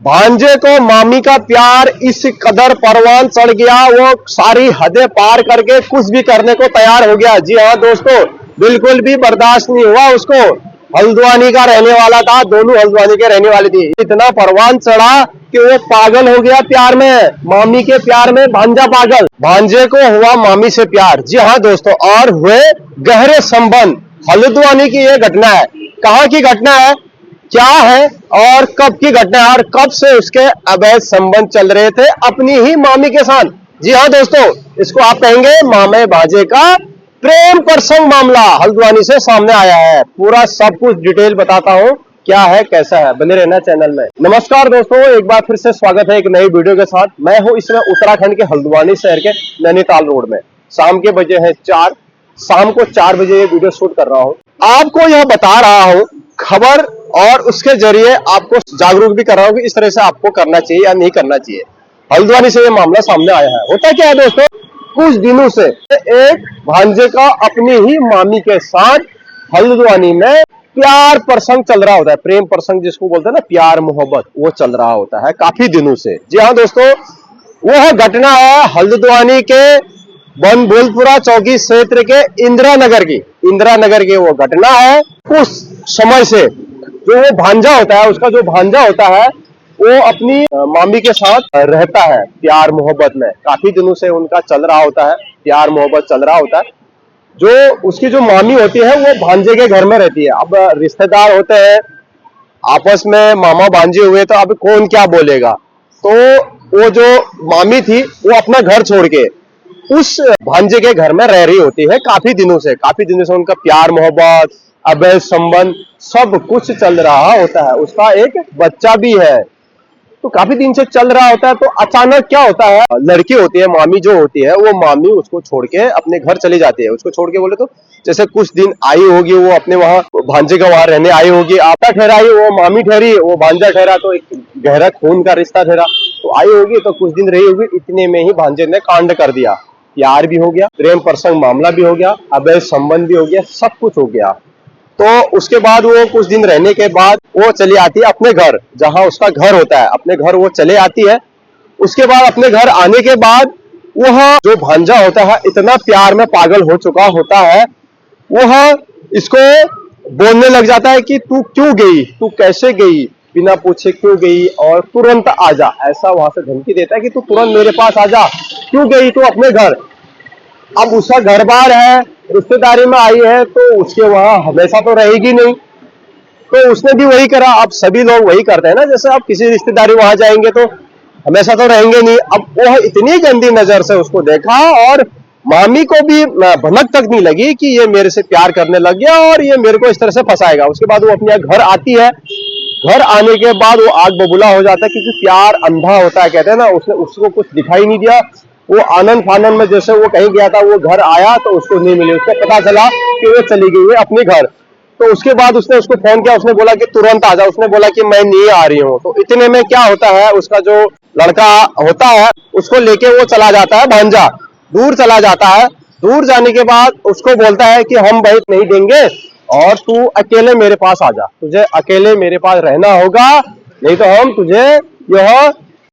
भांजे को मामी का प्यार इस कदर परवान चढ़ गया, वो सारी हदें पार करके कुछ भी करने को तैयार हो गया। जी हाँ दोस्तों, बिल्कुल भी बर्दाश्त नहीं हुआ उसको। हल्द्वानी का रहने वाला था, दोनों हल्द्वानी के रहने वाली थी। इतना परवान चढ़ा कि वो पागल हो गया प्यार में, मामी के प्यार में भांजा पागल। भांजे को हुआ मामी से प्यार। जी हाँ दोस्तों, और हुए गहरे संबंध। हल्द्वानी की ये घटना है। कहाँ की घटना है, क्या है और कब की घटना है, और कब से उसके अवैध संबंध चल रहे थे अपनी ही मामी के साथ। जी हाँ दोस्तों, इसको आप कहेंगे मामे भांजे का प्रेम प्रसंग मामला हल्द्वानी से सामने आया है। पूरा सब कुछ डिटेल बताता हूँ, क्या है कैसा है, बने रहना चैनल में। नमस्कार दोस्तों, एक बार फिर से स्वागत है एक नई वीडियो के साथ। मैं हूँ इसमें उत्तराखंड के हल्द्वानी शहर के नैनीताल रोड में। शाम के बजे हैं 4, शाम को 4 बजे ये वीडियो शूट कर रहा हूँ। आपको यह बता रहा हूँ खबर, और उसके जरिए आपको जागरूक भी कर रहा हूँ कि इस तरह से आपको करना चाहिए या नहीं करना चाहिए। हल्द्वानी से ये मामला सामने आया है। होता क्या है दोस्तों, कुछ दिनों से एक भांजे का अपनी ही मामी के साथ हल्द्वानी में प्यार प्रसंग चल रहा होता है। प्रेम प्रसंग जिसको बोलते हैं ना, प्यार मोहब्बत, वो चल रहा होता है काफी दिनों से। जी हाँ दोस्तों, वह घटना है हल्द्वानी के बनभूलपुरा चौकी क्षेत्र के इंदिरा नगर की वो घटना है। उस समय से जो वो भांजा होता है, उसका जो भांजा होता है वो अपनी मामी के साथ रहता है प्यार मोहब्बत में। काफी दिनों से उनका चल रहा होता है, प्यार मोहब्बत चल रहा होता है। जो उसकी जो मामी होती है वो भांजे के घर में रहती है। अब रिश्तेदार होते हैं आपस में, मामा भांजे हुए, तो अब कौन क्या बोलेगा। तो वो जो मामी थी वो अपना घर छोड़ के उस भांजे के घर में रह रही होती है काफी दिनों से उनका प्यार मोहब्बत, अवैध संबंध सब कुछ चल रहा होता है। उसका एक बच्चा भी है, तो काफी दिन से चल रहा होता है। तो अचानक क्या होता है, लड़की होती है, मामी जो होती है, वो मामी उसको छोड़ के अपने घर चली जाती है। उसको छोड़ के बोले तो जैसे कुछ दिन आई होगी, वो अपने वहां भांजे का वहां रहने आई होगी। आपा ठहराई, वो मामी ठहरी, वो भांजा ठहरा, तो एक गहरा खून का रिश्ता ठहरा। तो आई होगी तो कुछ दिन रही होगी, इतने में ही भांजे ने कांड कर दिया। प्यार भी हो गया, प्रेम प्रसंग मामला भी हो गया, अवैध संबंध भी हो गया, सब कुछ हो गया। तो उसके बाद वो कुछ दिन रहने के बाद वो चली आती है अपने घर, जहां उसका घर होता है, अपने घर वो चले आती है। उसके बाद अपने घर आने के बाद वह जो भांजा होता है इतना प्यार में पागल हो चुका होता है, वह इसको बोलने लग जाता है कि तू क्यों गई, तू कैसे गई, बिना पूछे क्यों गई, और तुरंत आ जा। ऐसा वहां से धमकी देता है कि तू तुरंत मेरे पास आ जा, क्यों गई तू अपने घर। अब उसका घर बार है, रिश्तेदारी में आई है, तो उसके वहां हमेशा तो रहेगी नहीं। तो उसने भी वही करा। अब सभी लोग वही करते हैं ना, जैसे आप किसी रिश्तेदारी वहां जाएंगे तो हमेशा तो रहेंगे नहीं। अब वो इतनी गंदी नजर से उसको देखा, और मामी को भी भनक तक नहीं लगी कि ये मेरे से प्यार करने लग गया और ये मेरे को इस तरह से फंसाएगा। उसके बाद वो अपने घर आती है। घर आने के बाद वो आग बबूला हो जाता है, क्योंकि प्यार अंधा होता है कहते हैं ना। उसको कुछ दिखाई नहीं दिया। वो आनंद फानंद में जैसे वो कहीं गया था, वो घर आया तो उसको नहीं मिली। उसको पता चला कि वो चली गई है अपने घर। तो उसके बाद उसने उसको फोन किया, उसने बोला कि तुरंत आ जा। उसने बोला कि मैं नहीं आ रही हूँ। तो इतने में क्या होता है, उसका जो लड़का होता है उसको लेके वो चला जाता है, भांजा दूर चला जाता है। दूर जाने के बाद उसको बोलता है कि हम भाई नहीं देंगे, और तू अकेले मेरे पास आ जा, तुझे अकेले मेरे पास रहना होगा, नहीं तो हम तुझे यह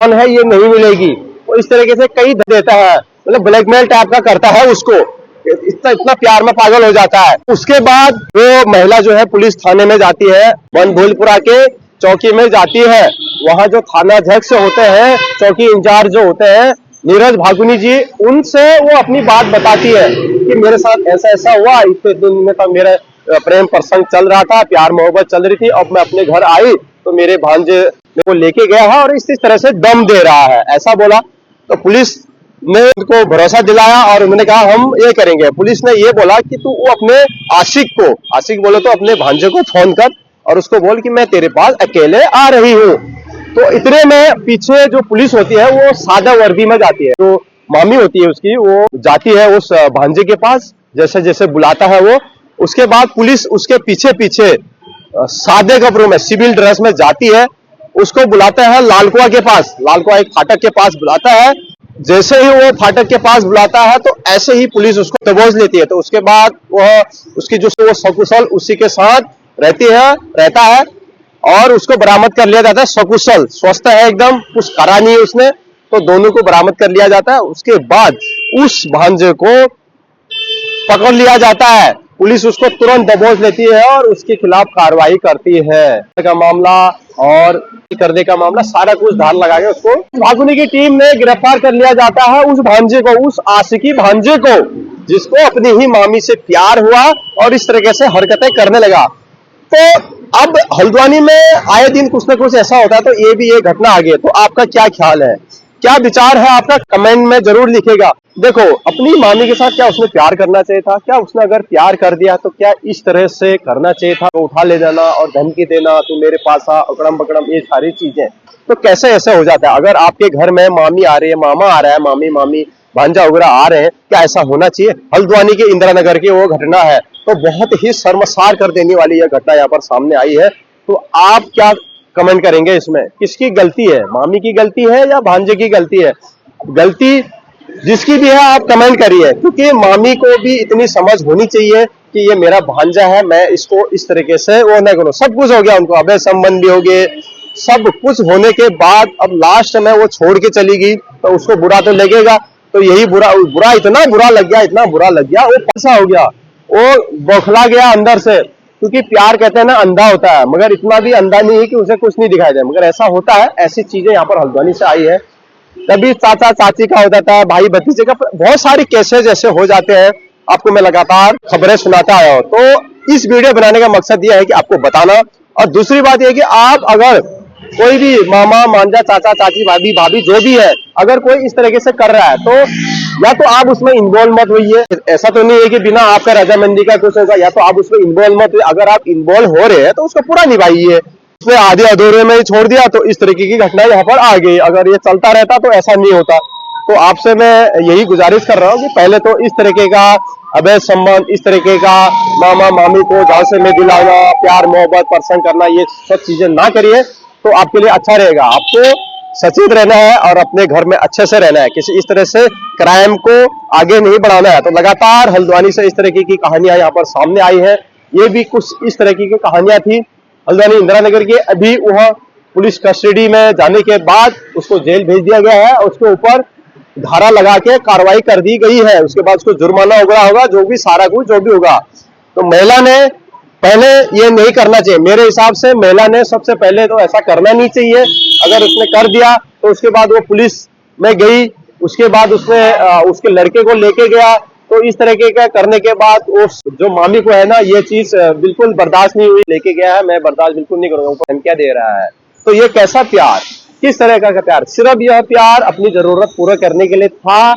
है ये नहीं मिलेगी। तो इस तरीके से कई देता है, मतलब ब्लैकमेल टाइप का करता है उसको। इतना प्यार में पागल हो जाता है। उसके बाद वो महिला जो है पुलिस थाने में जाती है, बनभूलपुरा के चौकी में जाती है। वहां जो थाना अध्यक्ष होते हैं, चौकी इंचार्ज जो होते हैं, नीरज भागुनी जी, उनसे वो अपनी बात बताती है कि मेरे साथ ऐसा ऐसा हुआ, इतने दिन में तक मेरा प्रेम प्रसंग चल रहा था, प्यार मोहब्बत चल रही थी। अब मैं अपने घर आई तो मेरे भांजे मेरे को लेके गया है और इस तरह से दम दे रहा है, ऐसा बोला। तो पुलिस ने उनको भरोसा दिलाया और उन्होंने कहा हम ये करेंगे। पुलिस ने ये बोला कि तू वो अपने आशिक बोले तो अपने भांजे को फोन कर और उसको बोल कि मैं तेरे पास अकेले आ रही हूँ। तो इतने में पीछे जो पुलिस होती है वो सादा वर्दी में जाती है। जो मामी होती है उसकी, वो जाती है उस भांजे के पास, जैसे जैसे बुलाता है वो। उसके बाद पुलिस उसके पीछे पीछे सादे कपड़ों में, सिविल ड्रेस में जाती है। उसको बुलाता है लालकुआ के पास, लालकुआ एक फाटक के पास बुलाता है। जैसे ही वो फाटक के पास बुलाता है तो ऐसे ही पुलिस उसको दबोच लेती है। तो उसके बाद वह उसकी जो सकुशल उसी के साथ रहता है। और उसको बरामद कर लिया जाता है सकुशल, स्वस्थ है एकदम, कुछ करा नहीं है उसने, तो दोनों को बरामद कर लिया जाता है। उसके बाद उस भांजे को पकड़ लिया जाता है, पुलिस उसको तुरंत दबोच लेती है और उसके खिलाफ कार्रवाई करती है। का मामला और करने का मामला सारा कुछ धार लगा के उसको भागुनी की टीम ने गिरफ्तार कर लिया जाता है उस भांजे को, उस आशिकी भांजे को जिसको अपनी ही मामी से प्यार हुआ और इस तरीके से हरकतें करने लगा। तो अब हल्द्वानी में आए दिन कुछ ना कुछ ऐसा होता है, तो ये भी एक घटना आ गई। तो आपका क्या ख्याल है, क्या विचार है आपका, कमेंट में जरूर लिखेगा। देखो, अपनी मामी के साथ क्या उसने प्यार करना चाहिए था? क्या उसने अगर प्यार कर दिया तो क्या इस तरह से करना चाहिए था? तो उठा ले जाना और धमकी देना, तू मेरे पास आ, अकड़म बकड़म, ये सारी चीजें तो कैसे ऐसे हो जाता है? अगर आपके घर में मामी आ रही है, मामा आ रहा है, मामी भांजा वगैरह आ रहे हैं, क्या ऐसा होना चाहिए? हल्द्वानी के इंदिरा नगर की वो घटना है, तो बहुत ही शर्मसार कर देने वाली यह घटना यहाँ पर सामने आई है। तो आप क्या कमेंट करेंगे इसमें? किसकी गलती है, मामी की गलती है या भांजे की गलती है? गलती जिसकी भी है आप कमेंट करिए, क्योंकि मामी को भी इतनी समझ होनी चाहिए कि ये मेरा भांजा है, मैं इसको इस तरीके से वो न करूं। सब कुछ हो गया उनको, अबे संबंध भी हो गए, सब कुछ होने के बाद अब लास्ट में वो छोड़ के चली गई, तो उसको बुरा तो लगेगा। तो यही बुरा इतना बुरा लग गया, इतना बुरा लग गया, वो पैसा हो गया, वो बौखला गया अंदर से। क्योंकि प्यार कहते हैं ना अंधा होता है, मगर इतना भी अंधा नहीं है कि उसे कुछ नहीं दिखाई दे, मगर ऐसा होता है। ऐसी चीजें यहाँ पर हल्द्वानी से आई है। कभी चाचा चाची का हो जाता है, भाई भतीजे का, बहुत सारी केसेज ऐसे हो जाते हैं। आपको मैं लगातार खबरें सुनाता आया हूं, तो इस वीडियो बनाने का मकसद यह है कि आपको बताना। और दूसरी बात यह कि आप अगर कोई भी मामा मांझा चाचा चाची भाभी जो भी है, अगर कोई इस तरीके से कर रहा है, तो या तो आप उसमें इन्वॉल्व मत होइए। ऐसा तो नहीं है कि बिना आपका रजामंदी का कुछ होगा, या तो आप उसमें इन्वॉल्व मत होइए। अगर आप इन्वॉल्व हो रहे हैं तो उसको पूरा निभाइए। उसने आधे अधूरे में ही छोड़ दिया तो इस तरीके की घटना यहाँ पर आ गई। अगर ये चलता रहता तो ऐसा नहीं होता। तो आपसे मैं यही गुजारिश कर रहा हूँ कि पहले तो इस तरीके का अवैध संबंध, इस तरीके का मामा मामी को झांसे में दिलाना, प्यार मोहब्बत पसंद करना, ये सब चीजें ना करिए, तो आपके लिए अच्छा रहेगा। आपको सचेत रहना है और अपने घर में अच्छे से रहना है, किसी इस तरह से क्राइम को आगे नहीं बढ़ाना है। तो लगातार हल्द्वानी से इस तरीके की कहानियां यहाँ पर सामने आई है। ये भी कुछ इस तरीके की कहानियां थी हल्द्वानी इंदिरा नगर की। अभी वह पुलिस कस्टडी में जाने के बाद उसको जेल भेज दिया गया है, उसके ऊपर धारा लगा के कार्रवाई कर दी गई है। उसके बाद उसको जुर्माना वगैरह होगा, जो भी सारा कुछ जो भी होगा। तो महिला ने पहले ये नहीं करना चाहिए, मेरे हिसाब से महिला ने सबसे पहले तो ऐसा करना नहीं चाहिए। अगर उसने कर दिया तो उसके बाद वो पुलिस में गई, उसके बाद उसने उसके लड़के को लेके गया, तो इस तरीके का करने के बाद उस जो मामी को है ना, ये चीज बिल्कुल बर्दाश्त नहीं हुई, लेके गया है, मैं बर्दाश्त बिल्कुल नहीं करूंगा, ऊपर क्या दे रहा है। तो ये कैसा प्यार, किस तरह का प्यार? सिर्फ यह प्यार अपनी जरूरत पूरा करने के लिए था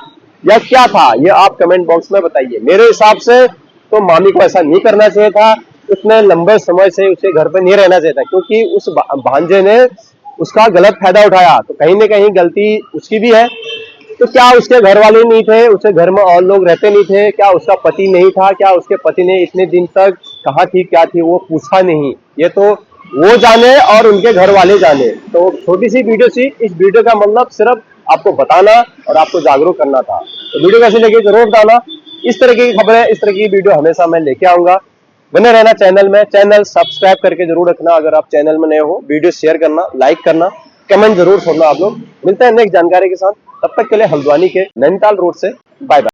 या क्या था? ये आप कमेंट बॉक्स में बताइए। मेरे हिसाब से तो मामी को ऐसा नहीं करना चाहिए था, इतने लंबे समय से उसे घर पे नहीं रहना चाहिए था, क्योंकि उस भांजे ने उसका गलत फायदा उठाया। तो कहीं ना कहीं गलती उसकी भी है। तो क्या उसके घर वाले नहीं थे, उसके घर में और लोग रहते नहीं थे? क्या उसका पति नहीं था? क्या उसके पति ने इतने दिन तक कहाँ थी क्या थी वो पूछा नहीं? ये तो वो जाने और उनके घर वाले जाने। तो छोटी सी वीडियो थी, इस वीडियो का मतलब सिर्फ आपको बताना और आपको जागरूक करना था। तो वीडियो कैसे लगी जरूर बताना। इस तरह की खबरें, इस तरह की वीडियो हमेशा मैं लेके आऊंगा। बने रहना चैनल में, चैनल सब्सक्राइब करके जरूर रखना। अगर आप चैनल में नए हो, वीडियो शेयर करना, लाइक करना, कमेंट जरूर छोड़ना। आप लोग मिलते हैं नेक्स्ट जानकारी के साथ, तब तक के लिए हल्द्वानी के नैनीताल रोड से बाय बाय।